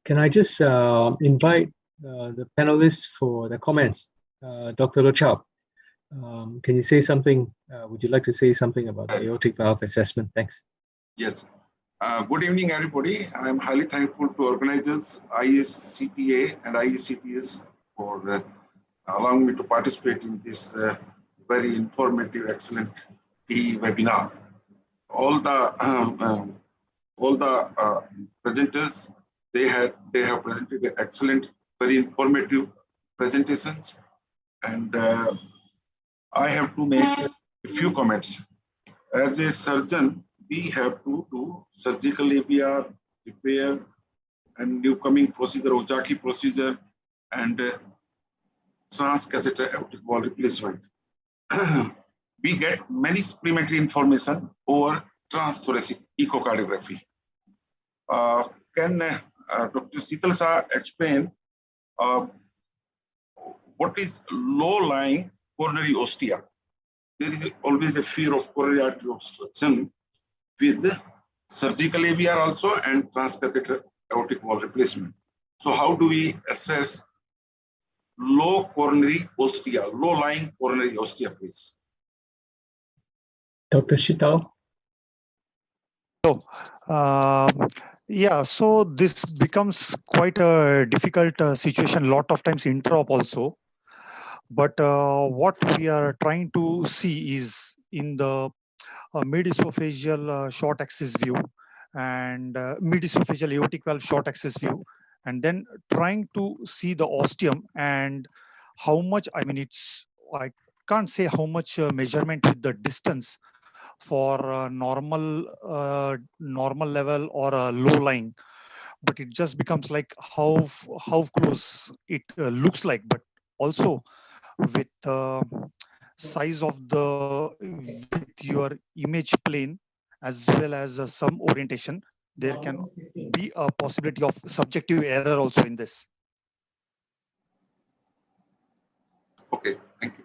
Can I just invite the panelists for the comments? Dr. Lo Chao, can you say something? Would you like to say something about the aortic valve assessment? Thanks. Yes. Good evening, everybody. I am highly thankful to organizers ISCTA and IECTS for allowing me to participate in this very informative, excellent webinar. All the presenters, they have presented excellent, very informative presentations, and I have to make a few comments. As a surgeon, we have to do surgical ABR, repair, and new coming procedure, Ojaki procedure, and transcatheter aortic valve replacement. We get many supplementary information over transthoracic echocardiography. Can Dr. Seetal Shah explain what is low-lying coronary ostia? There is always a fear of coronary artery obstruction with surgical ABR also and transcatheter aortic valve replacement. So how do we assess low coronary ostia, low-lying coronary ostia, please? Dr. Seetal? Yeah, so this becomes quite a difficult situation, lot of times intra-op also. But what we are trying to see is in the mid-esophageal short axis view and mid-esophageal aortic valve short axis view, and then trying to see the ostium and how much, I mean, I can't say how much measurement with the distance for normal level or low lying, but it just becomes like how close it looks like, but also with the size of with your image plane as well as some orientation, there can be a possibility of subjective error also in this. Okay, thank you.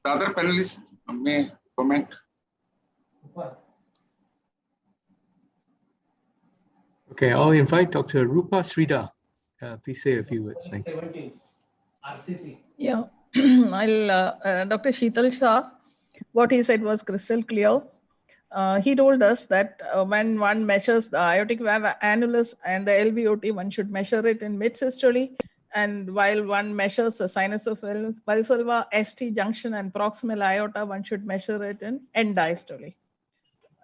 The other panelists may comment. Okay, I'll invite Dr. Rupa Sridhar. Please say a few words. Thanks. Yeah, Dr. Seetal Shah, what he said was crystal clear. He told us that when one measures the aortic valve annulus and the LVOT, one should measure it in mid-systole. And while one measures the sinus of Valsalva, ST junction, and proximal aorta, one should measure it in end diastole.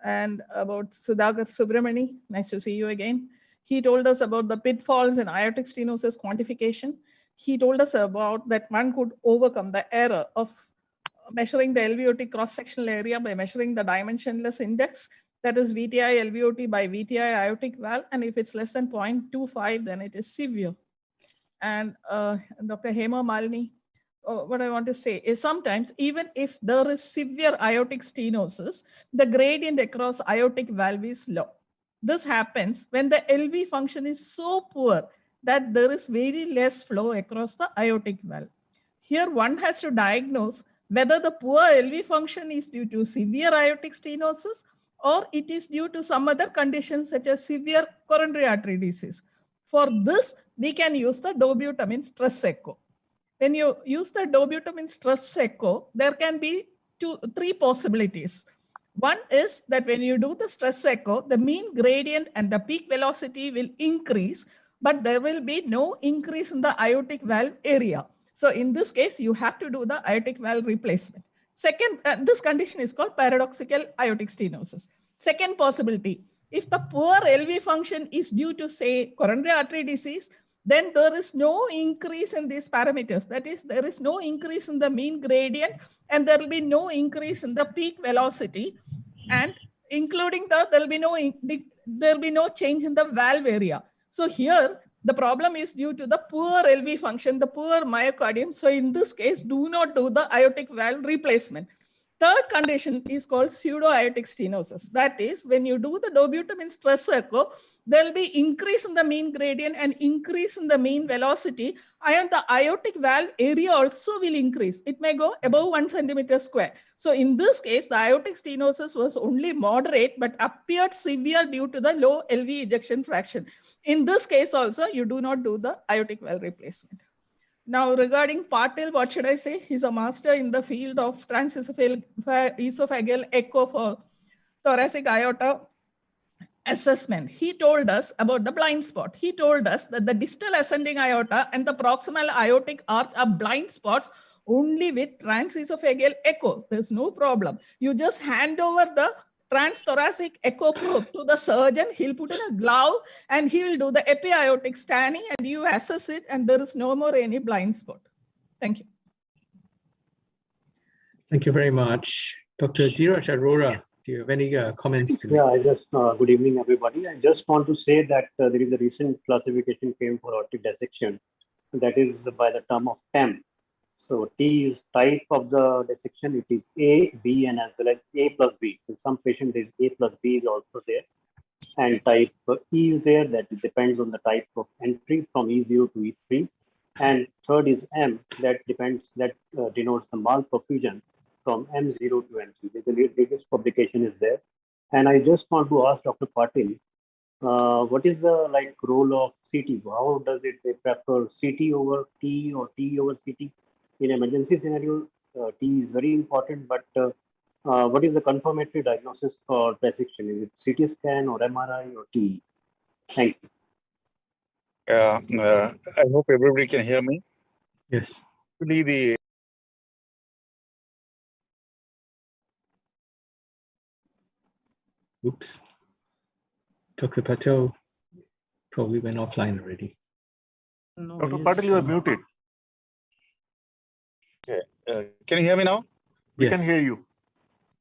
And about Sudhakar Subramani, nice to see you again. He told us about the pitfalls in aortic stenosis quantification. He told us about that one could overcome the error of measuring the LVOT cross-sectional area by measuring the dimensionless index, that is VTI LVOT by VTI aortic valve, and if it's less than 0.25, then it is severe. And Dr. Hema Malini, what I want to say is sometimes even if there is severe aortic stenosis, the gradient across aortic valve is low. This happens when the LV function is so poor that there is very less flow across the aortic valve. Here one has to diagnose whether the poor LV function is due to severe aortic stenosis or it is due to some other conditions such as severe coronary artery disease. For this, we can use the dobutamine stress echo. When you use the dobutamine stress echo, there can be three possibilities. One is that when you do the stress echo, the mean gradient and the peak velocity will increase, but there will be no increase in the aortic valve area. So in this case, you have to do the aortic valve replacement. Second, this condition is called paradoxical aortic stenosis. Second possibility, if the poor LV function is due to, say, coronary artery disease, then there is no increase in these parameters. That is, there is no increase in the mean gradient and there will be no increase in the peak velocity, and including there will be no change in the valve area. So here the problem is due to the poor LV function, the poor myocardium. So in this case, do not do the aortic valve replacement. Third condition is called pseudo Iot stenosis. That is, when you do the dobutamine stress echo, there will be increase in the mean gradient and increase in the mean velocity, and the aortic valve area also will increase. It may go above 1 centimeter square. So in this case, the aortic stenosis was only moderate but appeared severe due to the low LV ejection fraction. In this case also, you do not do the aortic valve replacement. Now, regarding Patil, what should I say? He's a master in the field of transesophageal echo for thoracic aorta assessment. He told us about the blind spot. He told us that the distal ascending aorta and the proximal aortic arch are blind spots only with transesophageal echo. There's no problem. You just hand over the transthoracic echo probe to the surgeon. He'll put in a glove and he will do the epi-aortic scanning and you assess it, and there is no more any blind spot. Thank you. Thank you very much. Dr. Dheeraj Arora, do you have any comments to make? Yeah, I just, good evening, everybody. I just want to say that there is a recent classification came for aortic dissection, that is by the term of TEM. So T is type of the dissection. It is A, B, and as well as A plus B. In some patients, there is A plus B is also there. And type E is there. That depends on the type of entry from E0 to E3. And third is M. That depends, that denotes the malperfusion from M0 to M3. The latest publication is there. And I just want to ask Dr. Patil, what is the role of CT? How does it they prefer CT over T or T over CT? In emergency scenario, T is very important, but what is the confirmatory diagnosis for dissection? Is it CT scan or MRI or TE? Thank you. I hope everybody can hear me. Yes. Actually, Oops. Dr. Patel probably went offline already. No, Dr. Patil, you are muted. Okay. Can you hear me now? We Yes. can hear you.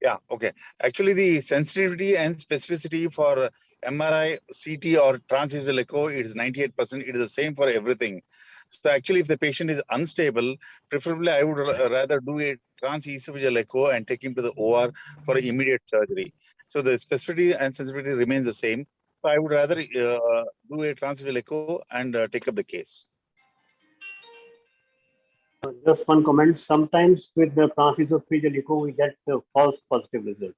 Yeah, okay. Actually, the sensitivity and specificity for MRI, CT, or transesophageal echo is 98%. It is the same for everything. So actually, if the patient is unstable, preferably I would rather do a transesophageal echo and take him to the OR for immediate surgery. So the specificity and sensitivity remains the same. So I would rather do a transesophageal echo and take up the case. Just one comment. Sometimes with the transesophageal echo, we get the false positive result.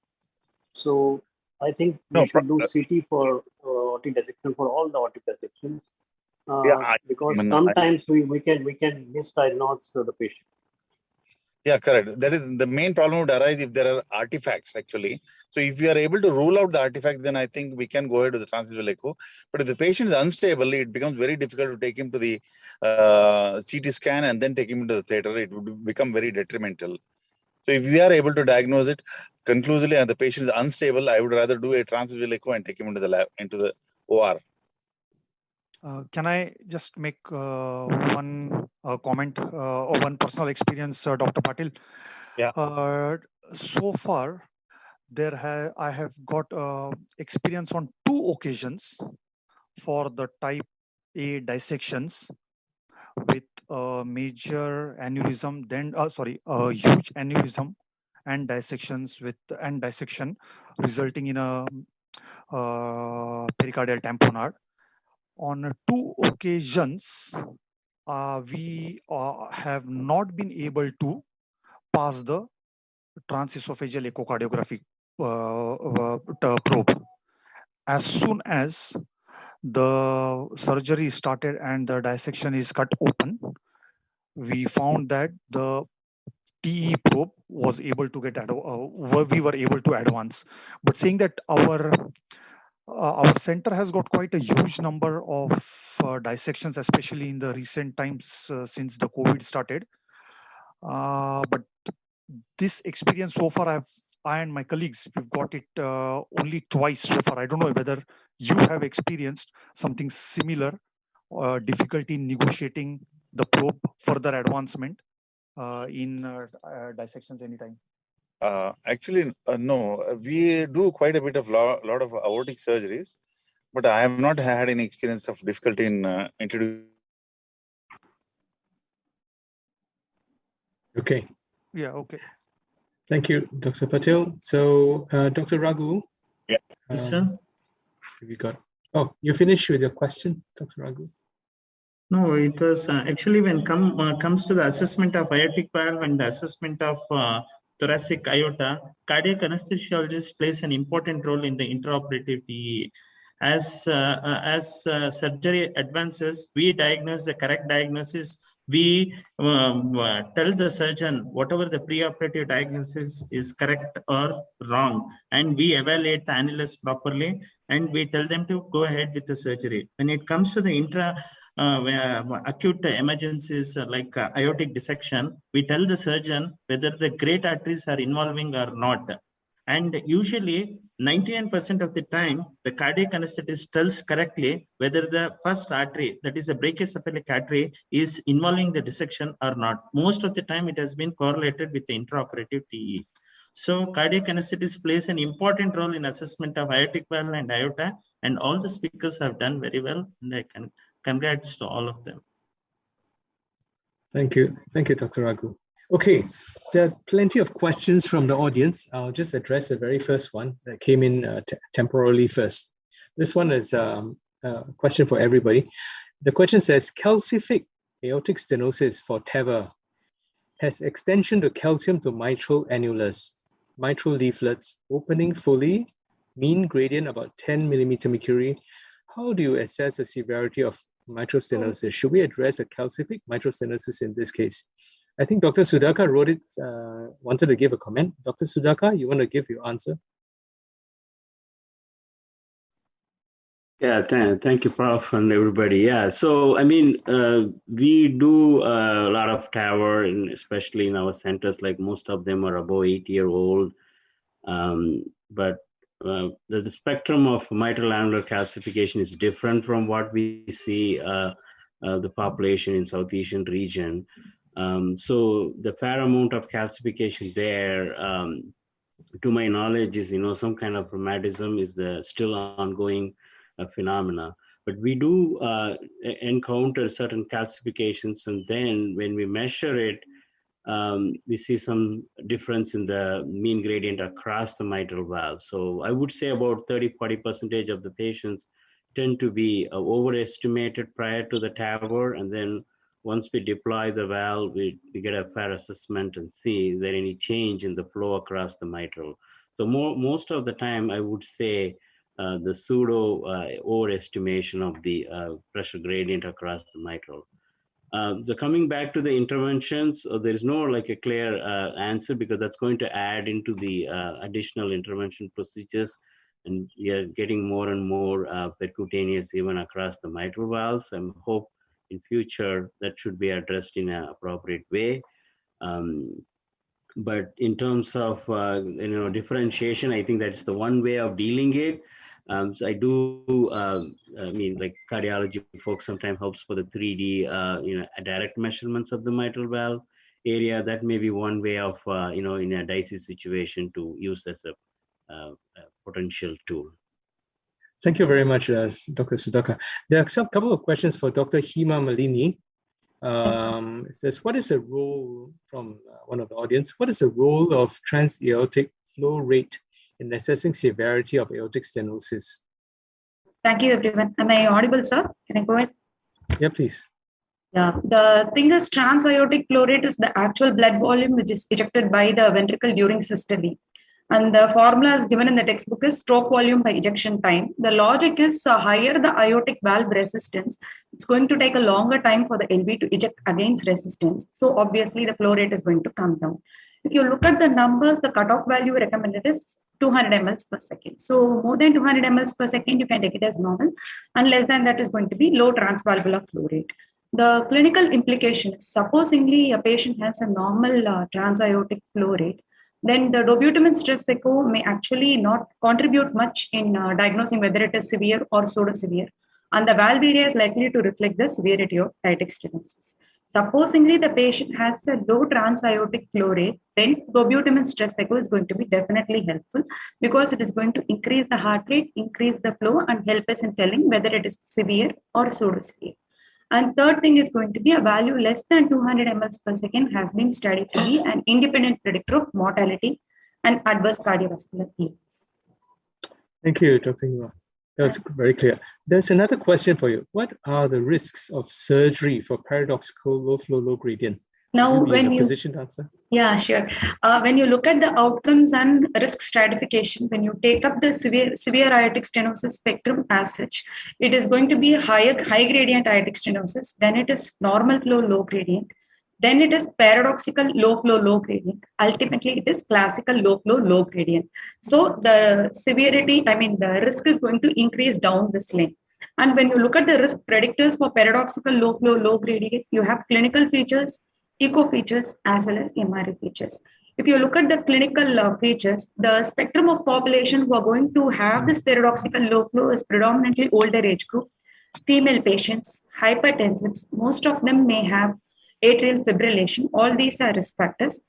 So I think we should do CT for aortic dissection for all the aortic dissections. Because sometimes we can misdiagnose the patient. Yeah, correct. That is the main problem would arise if there are artifacts actually. So if we are able to rule out the artifact, then I think we can go ahead with the transesophageal echo. But if the patient is unstable, it becomes very difficult to take him to the CT scan and then take him into the theater. It would become very detrimental. So if we are able to diagnose it conclusively and the patient is unstable, I would rather do a transesophageal echo and take him into the lab, into the OR. Can I just make one comment or one personal experience, Dr. Patil? Yeah. So far, I have got experience on 2 occasions for the type A dissections with a major aneurysm, then a huge aneurysm and dissections and dissection resulting in a pericardial tamponade. On 2 occasions, we have not been able to pass the transesophageal echocardiographic probe. As soon as the surgery started and the dissection is cut open, we found that the TE probe was able to we were able to advance. But saying that our center has got quite a huge number of dissections, especially in the recent times since the COVID started. But this experience so far, I and my colleagues, we've got it only twice so far. I don't know whether you have experienced something similar, difficulty in negotiating the probe further advancement in dissections anytime. Actually, no. We do quite a bit of lot of aortic surgeries, but I have not had any experience of difficulty in introducing. Okay. Yeah. Okay. Thank you, Dr. Patel. So, Dr. Raghu. Yeah. Yes, sir. Have you got? Oh, you finished with your question, Dr. Raghu? No, it was actually when comes to the assessment of aortic valve and the assessment of thoracic aorta, cardiac anesthesiologist plays an important role in the intraoperative TE. As surgery advances, we diagnose the correct diagnosis. We tell the surgeon whatever the preoperative diagnosis is correct or wrong, and we evaluate the annulus properly, and we tell them to go ahead with the surgery. When it comes to the acute emergencies like aortic dissection, we tell the surgeon whether the great arteries are involving or not. And usually 99% of the time, the cardiac anesthetist tells correctly whether the first artery, that is the brachiocephalic artery, is involving the dissection or not. Most of the time, it has been correlated with the intraoperative TE. So cardiac anesthetist plays an important role in assessment of aortic valve and aorta, and all the speakers have done very well, and I can congrats to all of them. Thank you, Dr. Raghu. Okay, there are plenty of questions from the audience. I'll just address the very first one that came in temporarily first. This one is a question for everybody. The question says, calcific aortic stenosis for TAVR has extension to calcium to mitral annulus, mitral leaflets, opening fully, mean gradient about 10 millimeter mercury. How do you assess the severity of mitral stenosis? Should we address a calcific mitral stenosis in this case? I think Dr. Sudhakar wrote it, wanted to give a comment. Dr. Sudhakar, you want to give your answer? Yeah, thank you, Prof. and everybody. Yeah, so I mean, we do a lot of TAVR, and especially in our centers, like most of them are above 8-year-old. But the spectrum of mitral annular calcification is different from what we see the population in South Asian region. So the fair amount of calcification there, to my knowledge, is some kind of rheumatism is the still ongoing phenomena. But we do encounter certain calcifications, and then when we measure it, we see some difference in the mean gradient across the mitral valve. So I would say about 30–40% of the patients tend to be overestimated prior to the TAVR, and then once we deploy the valve, we get a fair assessment and see is there any change in the flow across the mitral. So most of the time, I would say the pseudo overestimation of the pressure gradient across the mitral. Coming back to the interventions, there is no like a clear answer, because that's going to add into the additional intervention procedures, and we are getting more and more percutaneous even across the mitral valves. I hope in future that should be addressed in an appropriate way. But in terms of differentiation, I think that's the one way of dealing it. So I do, I mean, like cardiology folks sometimes helps for the 3D, direct measurements of the mitral valve area. That may be one way of, in a dicey situation to use as a potential tool. Thank you very much, Dr. Sudhakar. There are a couple of questions for Dr. Hema Malini. It says, what is the role, from one of the audience, what is the role of transaortic flow rate in assessing severity of aortic stenosis? Thank you, everyone. Am I audible, sir? Can I go ahead? Yeah, please. Yeah, the thing is, transaortic flow rate is the actual blood volume which is ejected by the ventricle during systole. And the formula is given in the textbook is stroke volume by ejection time. The logic is higher the aortic valve resistance, it's going to take a longer time for the LV to eject against resistance. So obviously the flow rate is going to come down. If you look at the numbers, the cutoff value recommended is 200 mL per second. So more than 200 mL per second, you can take it as normal, and less than that is going to be low transvalvular flow rate. The clinical implication is, supposingly a patient has a normal transaortic flow rate, then the dobutamine stress echo may actually not contribute much in diagnosing whether it is severe or pseudo-severe. And the valve area is likely to reflect the severity of aortic stenosis. Supposingly the patient has a low transaortic flow rate, then dobutamine stress echo is going to be definitely helpful, because it is going to increase the heart rate, increase the flow, and help us in telling whether it is severe or pseudo-severe. And third thing is going to be a value less than 200 mL per second has been studied to be an independent predictor of mortality and adverse cardiovascular events. Thank you, Dr. Hima. That's very clear. There's another question for you. What are the risks of surgery for paradoxical low flow, low gradient? Now, Will you be in when a you position to answer? Yeah, sure. When you look at the outcomes and risk stratification, when you take up the severe aortic stenosis spectrum as such, it is going to be high gradient aortic stenosis, then it is normal flow low gradient, then it is paradoxical low flow low gradient. Ultimately, it is classical low flow low gradient. So the severity, the risk is going to increase down this lane. And when you look at the risk predictors for paradoxical low flow low gradient, you have clinical features, echo features, as well as MRE features. If you look at the clinical features, the spectrum of population who are going to have this paradoxical low flow is predominantly older age group, female patients, hypertensives. Most of them may have atrial fibrillation. All these are risk factors.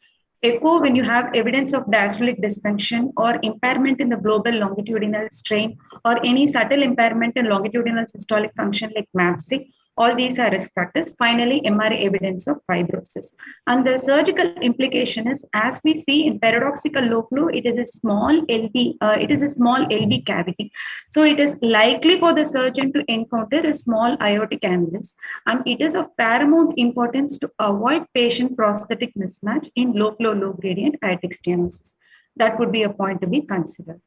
Echo, when you have evidence of diastolic dysfunction or impairment in the global longitudinal strain or any subtle impairment in longitudinal systolic function like MAPC, all these are risk factors. Finally, MRI evidence of fibrosis. And the surgical implication is, as we see in paradoxical low flow, it is a small LV cavity. So it is likely for the surgeon to encounter a small aortic annulus, and it is of paramount importance to avoid patient prosthetic mismatch in low flow, low gradient aortic stenosis. That would be a point to be considered.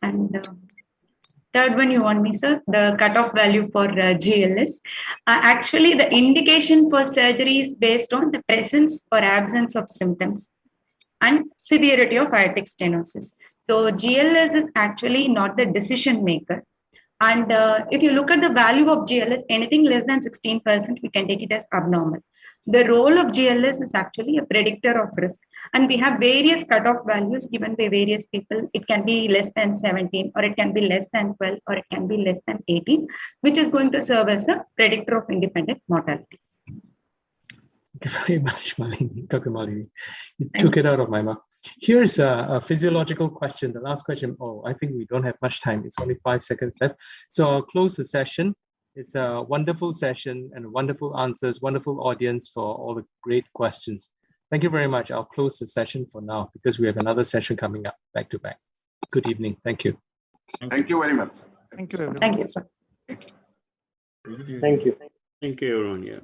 And third one you want me, sir, the cutoff value for GLS. Actually, the indication for surgery is based on the presence or absence of symptoms and severity of aortic stenosis. So GLS is actually not the decision maker. And if you look at the value of GLS, anything less than 16%, we can take it as abnormal. The role of GLS is actually a predictor of risk. And we have various cutoff values given by various people. It can be less than 17, or it can be less than 12, or it can be less than 18, which is going to serve as a predictor of independent mortality. Thank you very much, Malini, Dr. Malini. You took it out of my mouth. Here's a physiological question, the last question. Oh, I think we don't have much time. It's only 5 seconds left. So I'll close the session. It's a wonderful session and wonderful answers, wonderful audience for all the great questions. Thank you very much. I'll close the session for now because we have another session coming up back to back. Good evening. Thank you. Thank you very much. Thank you, everyone. Thank you, sir. Thank you. Thank you, everyone. Yeah.